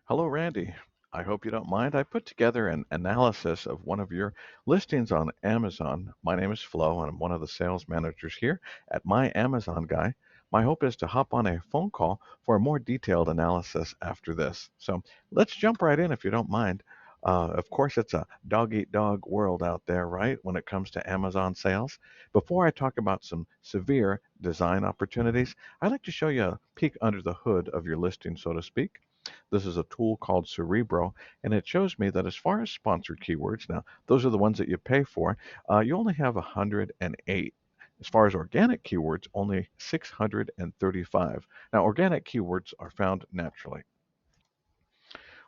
Hello, Randy. I hope you don't mind. I put together an analysis of one of your listings on Amazon. My name is Flo, and I'm one of the sales managers here at My Amazon Guy. My hope is to hop on a phone call for a more detailed analysis after this. So let's jump right in if you don't mind. Of course, it's a dog eat dog world out there, right, when it comes to Amazon sales. Before I talk about some severe design opportunities, I'd like to show you a peek under the hood of your listing, so to speak. This is a tool called Cerebro, and it shows me that as far as sponsored keywords, now those are the ones that you pay for, you only have 108. As far as organic keywords, only 635. Now, organic keywords are found naturally.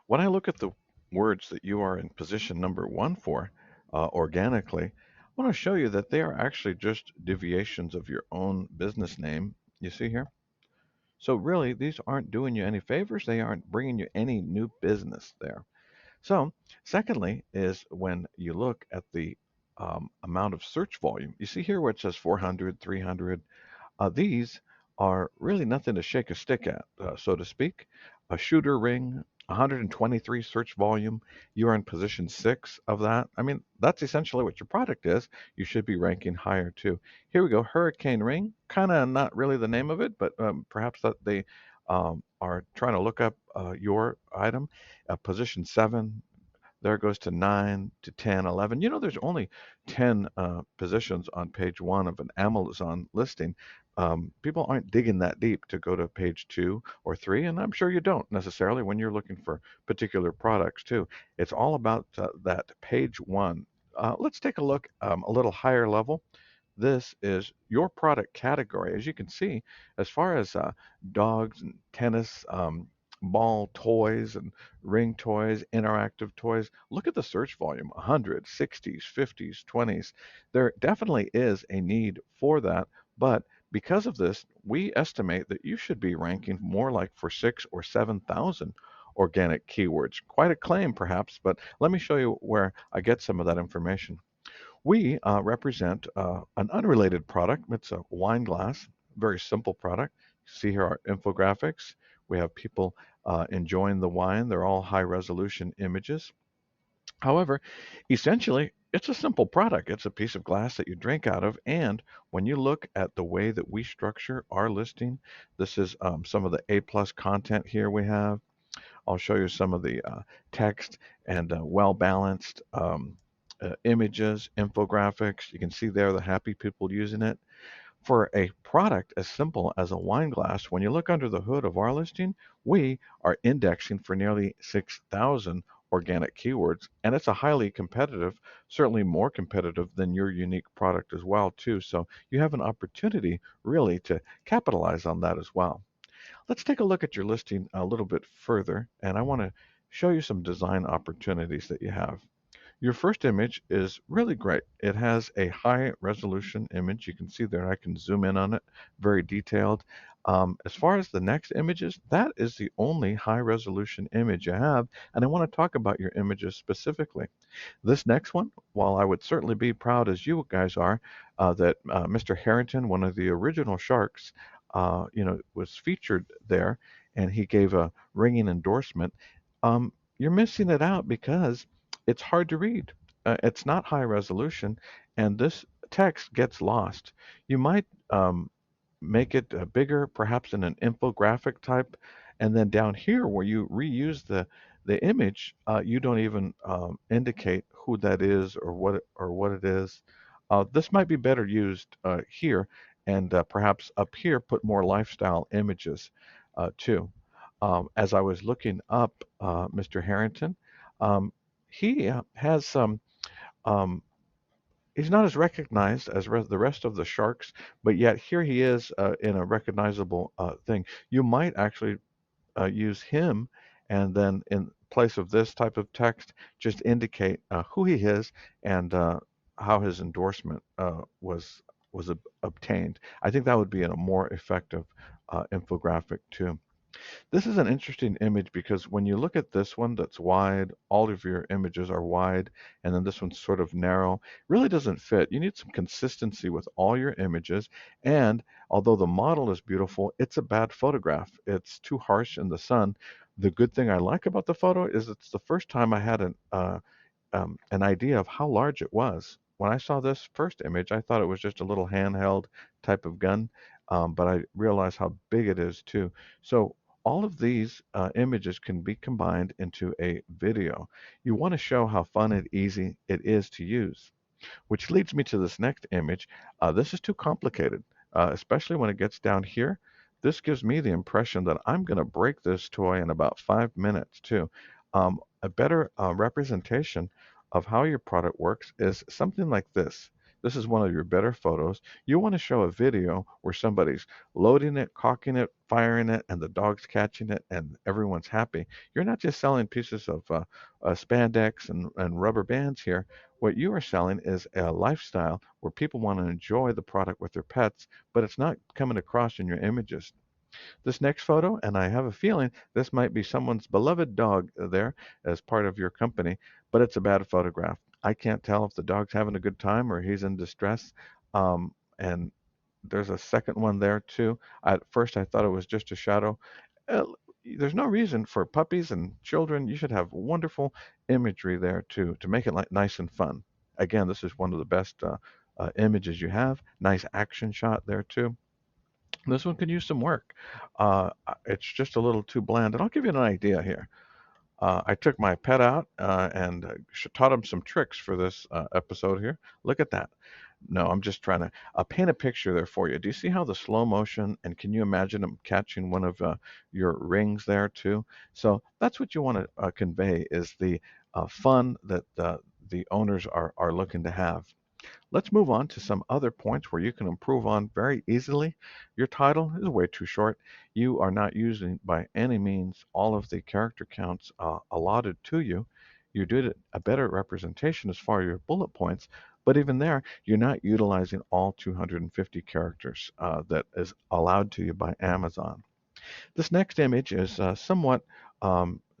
When I look at the words that you are in position number one for organically, I want to show you that they are actually just deviations of your own business name. You see here? So really, these aren't doing you any favors. They aren't bringing you any new business there. So, secondly, is when you look at the amount of search volume. You see here where it says 400, 300. These are really nothing to shake a stick at, so to speak. A shooter ring, 123 search volume. You are in position six of that. I mean, that's essentially what your product is. You should be ranking higher too. Here we go. Hurricane ring. Kind of not really the name of it, but perhaps that they are trying to look up your item. Position seven, there it goes to 9 to 10, 11. You know, there's only 10 positions on page one of an Amazon listing. People aren't digging that deep to go to page two or three, and I'm sure you don't necessarily when you're looking for particular products too. It's all about that page one. Let's take a look a little higher level. This is your product category. As you can see, as far as dogs and tennis, ball toys and ring toys, interactive toys, look at the search volume 100, 60s, 50s, 20s. There definitely is a need for that, but because of this, we estimate that you should be ranking more like for 6 or 7,000 organic keywords. Quite a claim, perhaps, but let me show you where I get some of that information. We represent an unrelated product. It's a wine glass, very simple product. See here our infographics. We have people enjoying the wine. They're all high resolution images. However, essentially, it's a simple product. It's a piece of glass that you drink out of. And when you look at the way that we structure our listing, this is some of the A plus content here we have. I'll show you some of the text and well balanced images, infographics. You can see there the happy people using it. For a product as simple as a wine glass, when you look under the hood of our listing, we are indexing for nearly 6,000 organic keywords, and it's a highly competitive, certainly more competitive than your unique product as well, too. So you have an opportunity really to capitalize on that as well. Let's take a look at your listing a little bit further, and I want to show you some design opportunities that you have. Your first image is really great. It has a high resolution image. You can see there, I can zoom in on it, very detailed. As far as the next images, that is the only high resolution image you have, and I want to talk about your images specifically. This next one, while I would certainly be proud as you guys are, that Mr. Harrington, one of the original sharks, was featured there, and he gave a ringing endorsement. You're missing it out because it's hard to read. It's not high resolution, and this text gets lost. You might make it bigger, perhaps in an infographic type, and then down here where you reuse the image, you don't even indicate who that is or what it is. This might be better used here, and perhaps up here put more lifestyle images too. As I was looking up Mr. Harrington, um, he has some. Um, he's not as recognized as the rest of the sharks, but yet here he is in a recognizable thing. You might actually use him, and then in place of this type of text, just indicate who he is and how his endorsement was obtained. I think that would be a more effective infographic too. This is an interesting image because when you look at this one that's wide, all of your images are wide, and then this one's sort of narrow, really doesn't fit. You need some consistency with all your images, and although the model is beautiful, it's a bad photograph. It's too harsh in the sun. The good thing I like about the photo is it's the first time I had an idea of how large it was. When I saw this first image, I thought it was just a little handheld type of gun, but I realized how big it is too. So all of these images can be combined into a video. You want to show how fun and easy it is to use. Which leads me to this next image. This is too complicated, especially when it gets down here. This gives me the impression that I'm going to break this toy in about 5 minutes, too. A better representation of how your product works is something like this. This is one of your better photos. You want to show a video where somebody's loading it, cocking it, firing it, and the dog's catching it, and everyone's happy. You're not just selling pieces of spandex and rubber bands here. What you are selling is a lifestyle where people want to enjoy the product with their pets, but it's not coming across in your images. This next photo, and I have a feeling this might be someone's beloved dog there as part of your company, but it's a bad photograph. I can't tell if the dog's having a good time or he's in distress. And there's a second one there too. At first, I thought it was just a shadow. Uh, there's no reason for puppies and children. You should have wonderful imagery there to make it like nice and fun. Again, this is one of the best images you have. Nice action shot there too. This one could use some work. It's just a little too bland. And I'll give you an idea here. I took my pet out and taught him some tricks for this episode here. Look at that. No, I'm just trying to paint a picture there for you. Do you see how the slow motion, and can you imagine him catching one of your rings there too? So that's what you want to convey is the fun that the owners are looking to have. Let's move on to some other points where you can improve on very easily. Your title is way too short. You are not using by any means all of the character counts allotted to you. You did a better representation as far as your bullet points, but even there, you're not utilizing all 250 characters that is allowed to you by Amazon. This next image is somewhat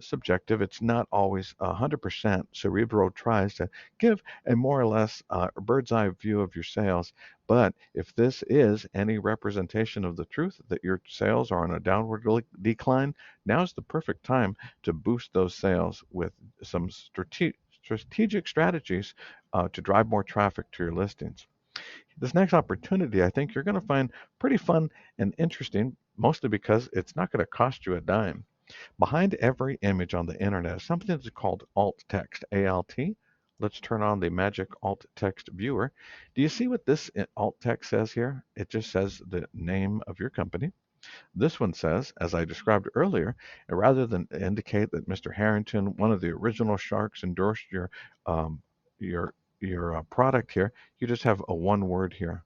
subjective. It's not always 100%. Cerebro tries to give a more or less bird's eye view of your sales. But if this is any representation of the truth that your sales are on a downward decline, now's the perfect time to boost those sales with some strategic strategies to drive more traffic to your listings. This next opportunity, I think you're going to find pretty fun and interesting, mostly because it's not going to cost you a dime. Behind every image on the internet is something that's called alt text, ALT. Let's turn on the magic alt text viewer. Do you see what this alt text says here? It just says the name of your company. This one says, as I described earlier, rather than indicate that Mr. Harrington, one of the original sharks, endorsed um, your product here, you just have a one word here.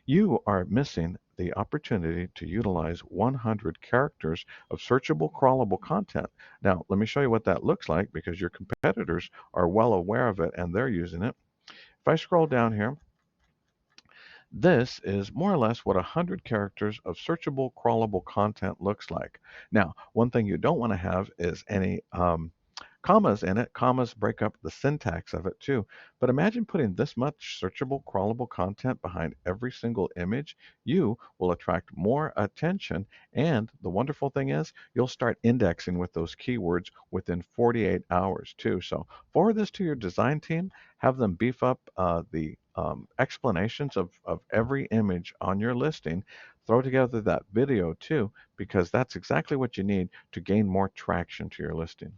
You are missing the opportunity to utilize 100 characters of searchable, crawlable content. Now, let me show you what that looks like because your competitors are well aware of it and they're using it. If I scroll down here, this is more or less what 100 characters of searchable, crawlable content looks like. Now, one thing you don't want to have is any commas in it. Commas break up the syntax of it too. But imagine putting this much searchable, crawlable content behind every single image. You will attract more attention. And the wonderful thing is, you'll start indexing with those keywords within 48 hours too. So forward this to your design team, have them beef up the explanations of every image on your listing. Throw together that video too, because that's exactly what you need to gain more traction to your listing.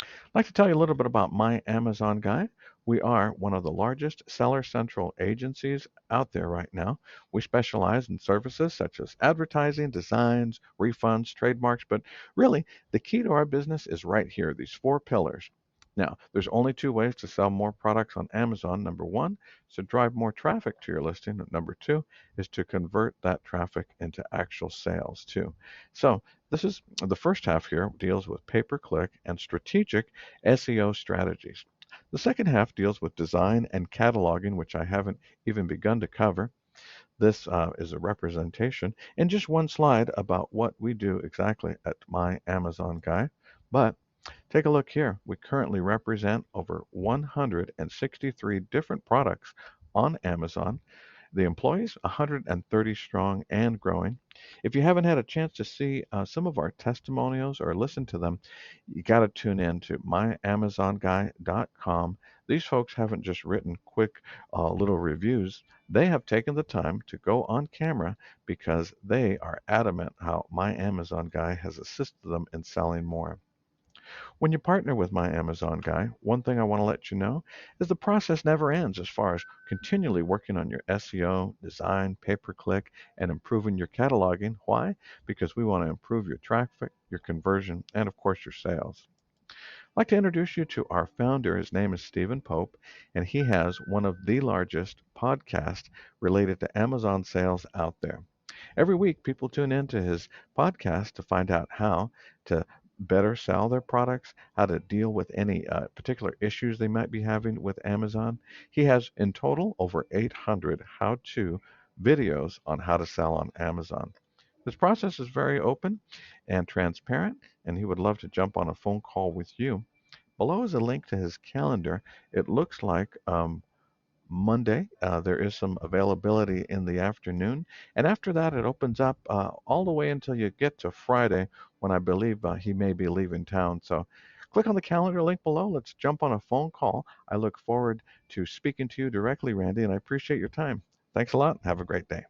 I'd like to tell you a little bit about My Amazon Guy. We are one of the largest Seller Central agencies out there right now. We specialize in services such as advertising, designs, refunds, trademarks, but really the key to our business is right here, these four pillars. Now, there's only two ways to sell more products on Amazon. Number one is to drive more traffic to your listing. Number two is to convert that traffic into actual sales too. So this is the first half here deals with pay-per-click and strategic SEO strategies. The second half deals with design and cataloging, which I haven't even begun to cover. This is a representation in just one slide about what we do exactly at My Amazon Guy. But take a look here. We currently represent over 163 different products on Amazon. The employees, 130 strong and growing. If you haven't had a chance to see some of our testimonials or listen to them, you got to tune in to myamazonguy.com. These folks haven't just written quick little reviews. They have taken the time to go on camera because they are adamant how My Amazon Guy has assisted them in selling more. When you partner with My Amazon Guy, one thing I want to let you know is the process never ends as far as continually working on your SEO, design, pay-per-click, and improving your cataloging. Why? Because we want to improve your traffic, your conversion, and of course your sales. I'd like to introduce you to our founder. His name is Stephen Pope, and he has one of the largest podcasts related to Amazon sales out there. Every week, people tune into his podcast to find out how to better sell their products, how to deal with any particular issues they might be having with Amazon. He has in total over 800 how to videos on how to sell on Amazon. This process is very open and transparent, and he would love to jump on a phone call with you. Below is a link to his calendar. It looks like Monday, there is some availability in the afternoon. And after that, it opens up all the way until you get to Friday when I believe he may be leaving town. So click on the calendar link below. Let's jump on a phone call. I look forward to speaking to you directly, Randy, and I appreciate your time. Thanks a lot. Have a great day.